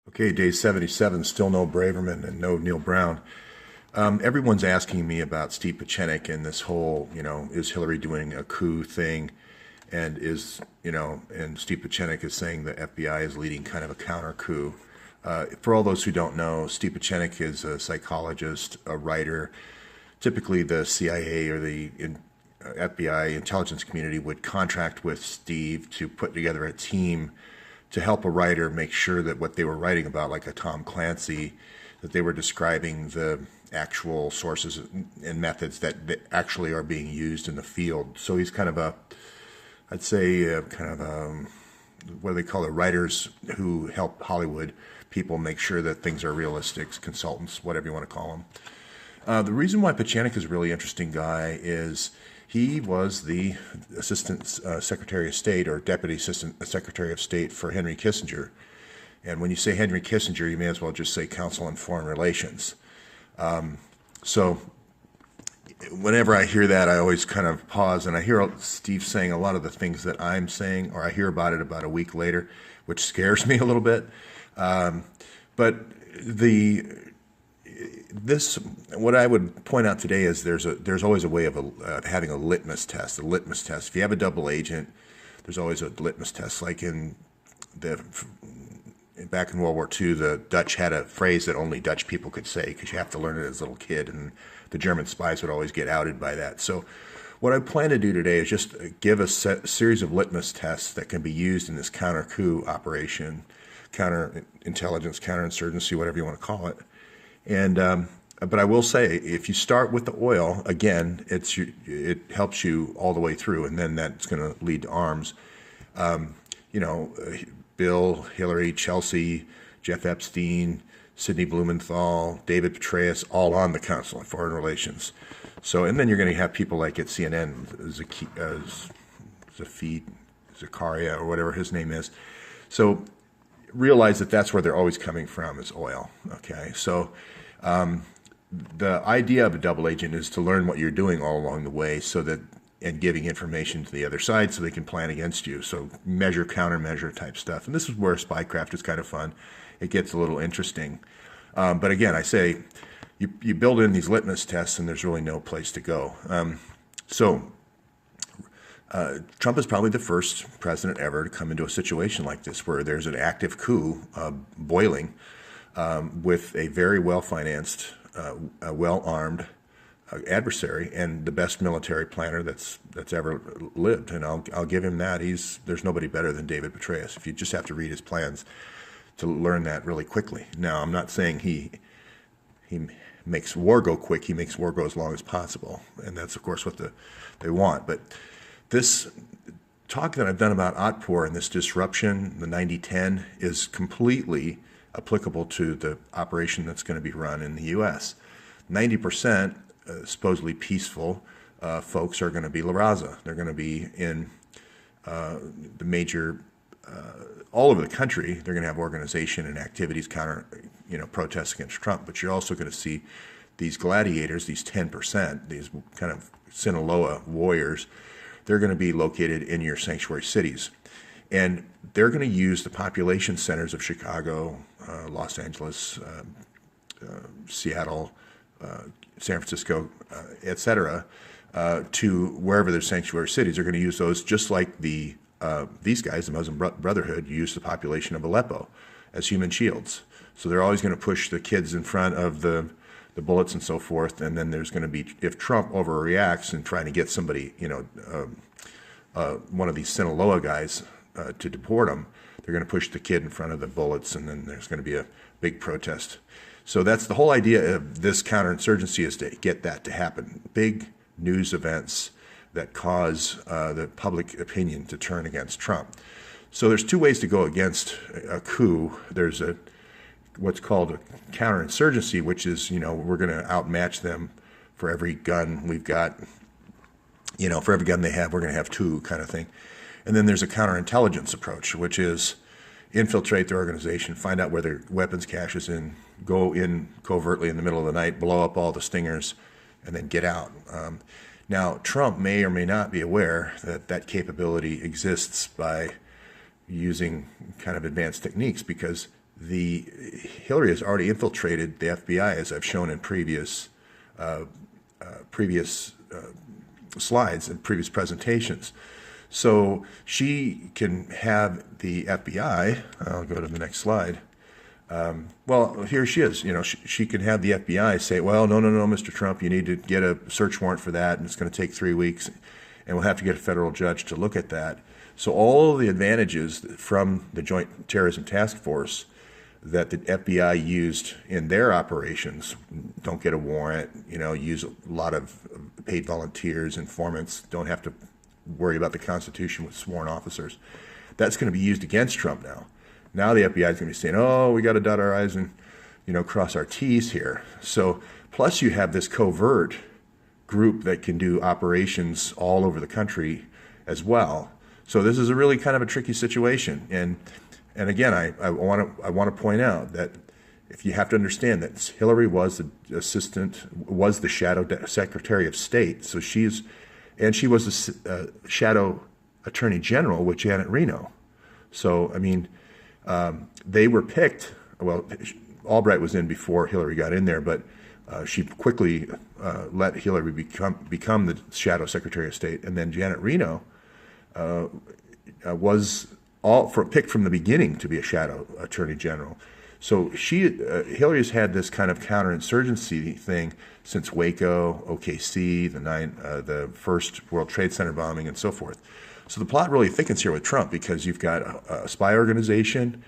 Okay, day 77, still no Braverman and no Neil Brown. Everyone's asking me about Steve Pieczenik and this whole, is Hillary doing a coup thing? And and Steve Pieczenik is saying the FBI is leading kind of a counter coup. For all those who don't know, Steve Pieczenik is a psychologist, a writer. Typically, the CIA or the FBI intelligence community would contract with Steve to put together a team to help a writer make sure that what they were writing about, like a Tom Clancy, that they were describing the actual sources and methods that actually are being used in the field. So he's kind of I'd say, what do they call it, writers who help Hollywood people make sure that things are realistic, consultants, whatever you want to call them. The reason why Pieczenik is a really interesting guy is he was the Assistant Secretary of State or Deputy Assistant Secretary of State for Henry Kissinger. And when you say Henry Kissinger, you may as well just say Council on Foreign Relations. So whenever I hear that, I always kind of pause, and I hear Steve saying a lot of the things that I'm saying, or I hear about it about a week later, which scares me a little bit. But what I would point out today is there's always a way of having a litmus test. A litmus test. If you have a double agent, there's always a litmus test. Like back in World War II, the Dutch had a phrase that only Dutch people could say because you have to learn it as a little kid, and the German spies would always get outed by that. So what I plan to do today is just give a series of litmus tests that can be used in this counter coup operation, counterintelligence, counterinsurgency, whatever you want to call it. But I will say, if you start with the oil, again, it helps you all the way through, and then that's going to lead to arms. Bill, Hillary, Chelsea, Jeff Epstein, Sidney Blumenthal, David Petraeus, all on the Council on Foreign Relations. So, and then you're going to have people like at CNN, Zakaria, or whatever his name is. So realize that that's where they're always coming from, is oil. Okay, so the idea of a double agent is to learn what you're doing all along the way, and giving information to the other side so they can plan against you. So measure, countermeasure type stuff. And this is where spycraft is kind of fun. It gets a little interesting. But again, I say you build in these litmus tests and there's really no place to go. Trump is probably the first president ever to come into a situation like this where there's an active coup boiling with a very well-financed, well-armed adversary and the best military planner that's ever lived. And I'll give him that. There's nobody better than David Petraeus. If you just have to read his plans to learn that really quickly. Now, I'm not saying he makes war go quick. He makes war go as long as possible, and that's of course what they want. But this talk that I've done about Otpor and this disruption, the 90-10, is completely applicable to the operation that's going to be run in the U.S. 90% supposedly peaceful folks are going to be La Raza. They're going to be in the major, all over the country. They're going to have organization and activities protests against Trump. But you're also going to see these gladiators, these 10%, these kind of Sinaloa warriors. They're going to be located in your sanctuary cities. And they're going to use the population centers of Chicago, Los Angeles, Seattle, San Francisco, et cetera, to wherever there's sanctuary cities. They're going to use those just like these guys, the Muslim Brotherhood, use the population of Aleppo as human shields. So they're always going to push the kids in front of the bullets and so forth. And then there's going to be, if Trump overreacts and trying to get somebody, one of these Sinaloa guys to deport him, they're going to push the kid in front of the bullets, and then there's going to be a big protest. So that's the whole idea of this counterinsurgency, is to get that to happen. Big news events that cause the public opinion to turn against Trump. So there's two ways to go against a coup. There's what's called a counterinsurgency, which is, we're going to outmatch them for every gun we've got. For every gun they have, we're going to have two, kind of thing. And then there's a counterintelligence approach, which is infiltrate their organization, find out where their weapons cache is go in covertly in the middle of the night, blow up all the stingers, and then get out. Now, Trump may or may not be aware that that capability exists by using kind of advanced techniques, because the Hillary has already infiltrated the FBI, as I've shown in previous slides and previous presentations. So she can have the FBI. I'll go to the next slide. Well, here she is. She can have the FBI say, well, no, Mr. Trump, you need to get a search warrant for that, and it's going to take 3 weeks, and we'll have to get a federal judge to look at that. So all of the advantages from the Joint Terrorism Task Force that the FBI used in their operations, don't get a warrant, use a lot of paid volunteers, informants, don't have to worry about the Constitution with sworn officers. That's going to be used against Trump now. Now the FBI is going to be saying, oh, we got to dot our I's and, cross our T's here. So plus you have this covert group that can do operations all over the country as well. So this is a really kind of a tricky situation. And again, I want to point out that if you have to understand that Hillary was the shadow Secretary of State. So she was the shadow Attorney General with Janet Reno. So, they were picked. Well, Albright was in before Hillary got in there, but she quickly let Hillary become the shadow Secretary of State. And then Janet Reno was picked from the beginning to be a shadow Attorney General. So Hillary has had this kind of counterinsurgency thing since Waco, OKC, the first World Trade Center bombing, and so forth. So the plot really thickens here with Trump because you've got a spy organization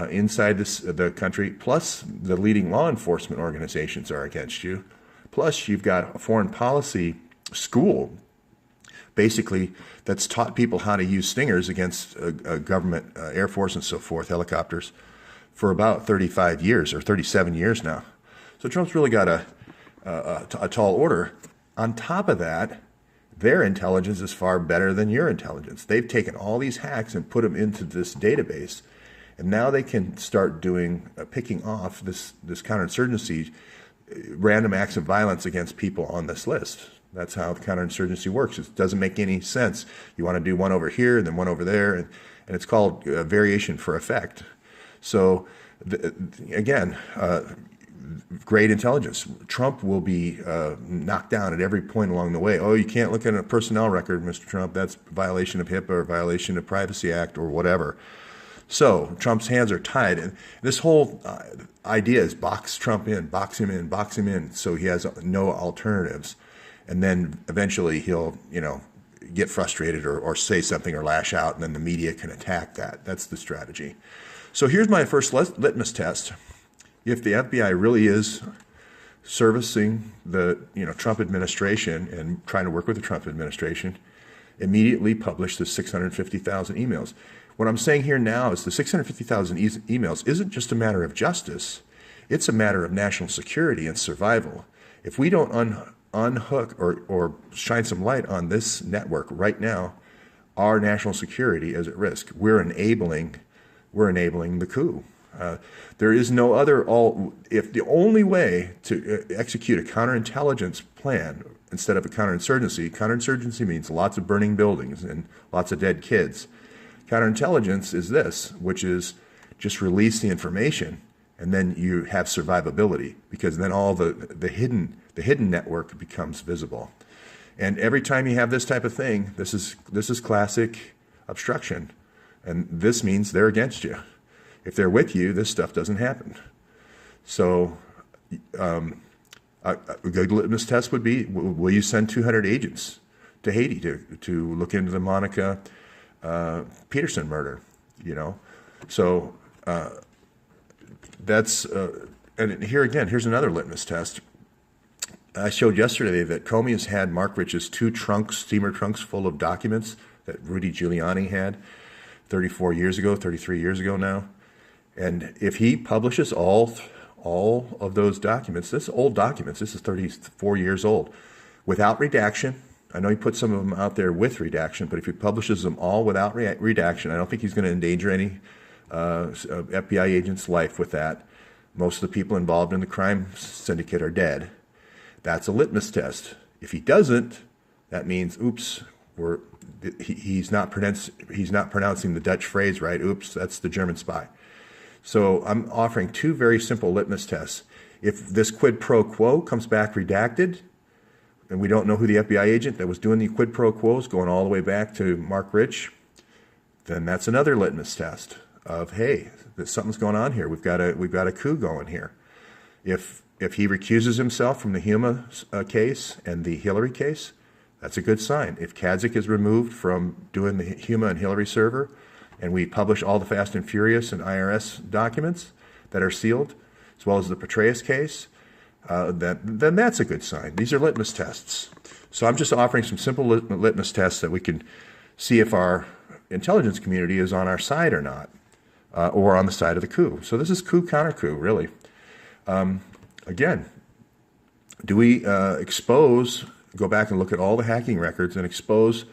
inside the country, plus the leading law enforcement organizations are against you. Plus you've got a foreign policy school, basically, that's taught people how to use stingers against government, Air Force and so forth, helicopters, for about 35 years or 37 years now. So Trump's really got a tall order. On top of that, their intelligence is far better than your intelligence. They've taken all these hacks and put them into this database, and now they can start picking off this counterinsurgency, random acts of violence against people on this list. That's how counterinsurgency works. It doesn't make any sense. You want to do one over here and then one over there, and it's called variation for effect. So, again, great intelligence. Trump will be knocked down at every point along the way. Oh, you can't look at a personnel record, Mr. Trump. That's violation of HIPAA or violation of Privacy Act or whatever. So Trump's hands are tied. And this whole idea is box Trump in, box him in, so he has no alternatives. And then eventually he'll, get frustrated or say something or lash out, and then the media can attack that. That's the strategy. So here's my first litmus test. If the FBI really is servicing the Trump administration and trying to work with the Trump administration, immediately publish the 650,000 emails. What I'm saying here now is the 650,000 emails isn't just a matter of justice. It's a matter of national security and survival. If we don't unhook or shine some light on this network right now, our national security is at risk. We're enabling the coup. There is no other. If the only way to execute a counterintelligence plan instead of a counterinsurgency means lots of burning buildings and lots of dead kids. Counterintelligence is this, which is just release the information, and then you have survivability, because then all the hidden network becomes visible. And every time you have this type of thing, this is classic obstruction, and this means they're against you. If they're with you, this stuff doesn't happen. So a good litmus test would be, will you send 200 agents to Haiti to look into the Monica Peterson murder? So that's and here again, here's another litmus test. I showed yesterday that Comey has had Mark Rich's 2 steamer trunks full of documents that Rudy Giuliani had 33 years ago now. And if he publishes all of those documents, this is 34 years old, without redaction. I know he put some of them out there with redaction, but if he publishes them all without redaction, I don't think he's going to endanger any FBI agent's life with that. Most of the people involved in the crime syndicate are dead. That's a litmus test. If he doesn't, that means, oops, he's not pronouncing the Dutch phrase right. Oops, that's the German spy. So I'm offering two very simple litmus tests. If this quid pro quo comes back redacted, and we don't know who the FBI agent that was doing the quid pro quos going all the way back to Mark Rich, then that's another litmus test of, hey, something's going on here. We've got a coup going here. If he recuses himself from the Huma case and the Hillary case, that's a good sign. If Kadzik is removed from doing the Huma and Hillary server, and we publish all the Fast and Furious and IRS documents that are sealed, as well as the Petraeus case, then that's a good sign. These are litmus tests. So I'm just offering some simple litmus tests that we can see if our intelligence community is on our side or not, or on the side of the coup. So this is coup counter coup, really. Again, do we go back and look at all the hacking records and expose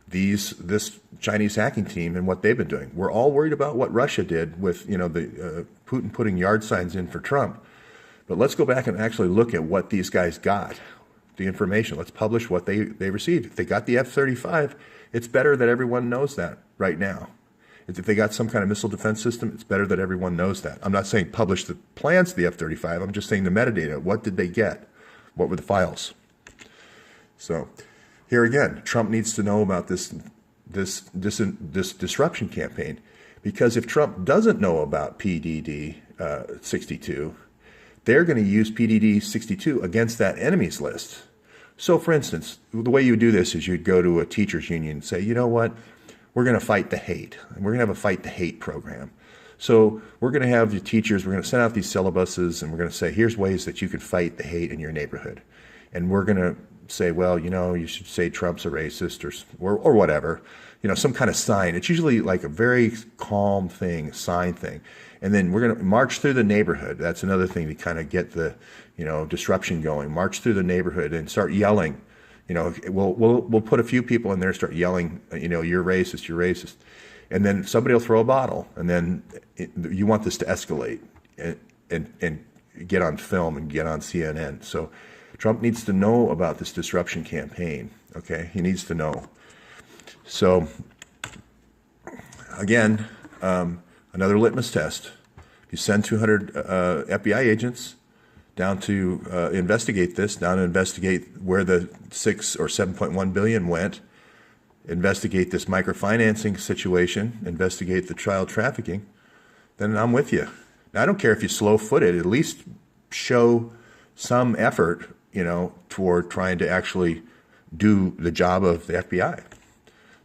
this Chinese hacking team and what they've been doing? We're all worried about what Russia did with, the Putin putting yard signs in for Trump. But let's go back and actually look at what these guys got, the information. Let's publish what they received. If they got the F-35, it's better that everyone knows that right now. If they got some kind of missile defense system, it's better that everyone knows that. I'm not saying publish the plans to the F-35. I'm just saying the metadata. What did they get? What were the files? So here again, Trump needs to know about this disruption campaign, because if Trump doesn't know about PDD 62, they're going to use PDD 62 against that enemies list. So for instance, the way you would do this is you'd go to a teachers union and say, you know what, we're going to fight the hate. We're going to have a fight the hate program. So we're going to have the teachers, we're going to send out these syllabuses, and we're going to say, here's ways that you can fight the hate in your neighborhood. And we're going to say, well, you should say Trump's a racist or whatever, some kind of sign. It's usually like a very calm thing, sign thing. And then we're going to march through the neighborhood. That's another thing to kind of get the, disruption going. March through the neighborhood and start yelling. We'll put a few people in there, start yelling, you're racist, you're racist. And then somebody will throw a bottle. And then you want this to escalate and get on film and get on CNN. So Trump needs to know about this disruption campaign, okay? He needs to know. So, again, another litmus test. You send 200 FBI agents down to investigate this, down to investigate where the 6 or 7.1 billion went, investigate this microfinancing situation, investigate the child trafficking, then I'm with you. Now, I don't care if you slow-footed, at least show some effort, toward trying to actually do the job of the FBI.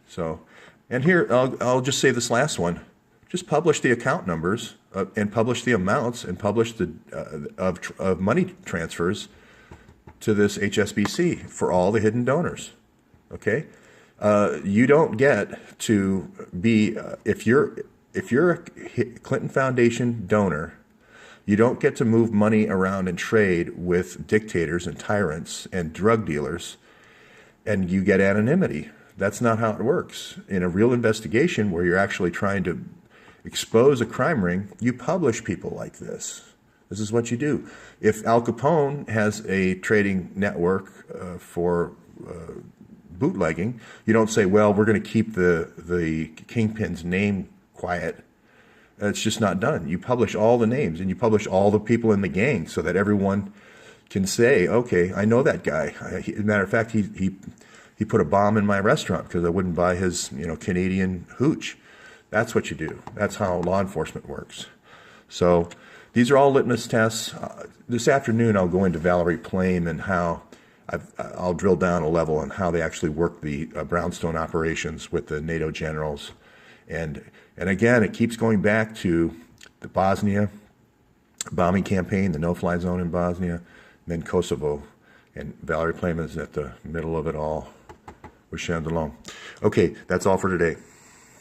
So, and here, I'll just say this last one. Just publish the account numbers and publish the amounts and publish the of money transfers to this HSBC for all the hidden donors. Okay, you don't get to be if you're a Clinton Foundation donor, you don't get to move money around and trade with dictators and tyrants and drug dealers, and you get anonymity. That's not how it works. In a real investigation where you're actually trying to expose a crime ring, you publish people like this. This is what you do. If Al Capone has a trading network for bootlegging, you don't say, well, we're going to keep the kingpin's name quiet. It's just not done. You publish all the names and you publish all the people in the gang so that everyone can say, okay, I know that guy. As a matter of fact, he put a bomb in my restaurant because I wouldn't buy his Canadian hooch. That's what you do. That's how law enforcement works. So these are all litmus tests. This afternoon I'll go into Valerie Plame and how I'll drill down a level on how they actually work the brownstone operations with the NATO generals. And again, it keeps going back to the Bosnia bombing campaign, the no-fly zone in Bosnia, and then Kosovo. And Valerie Plame is at the middle of it all. Wish you along. Okay, that's all for today.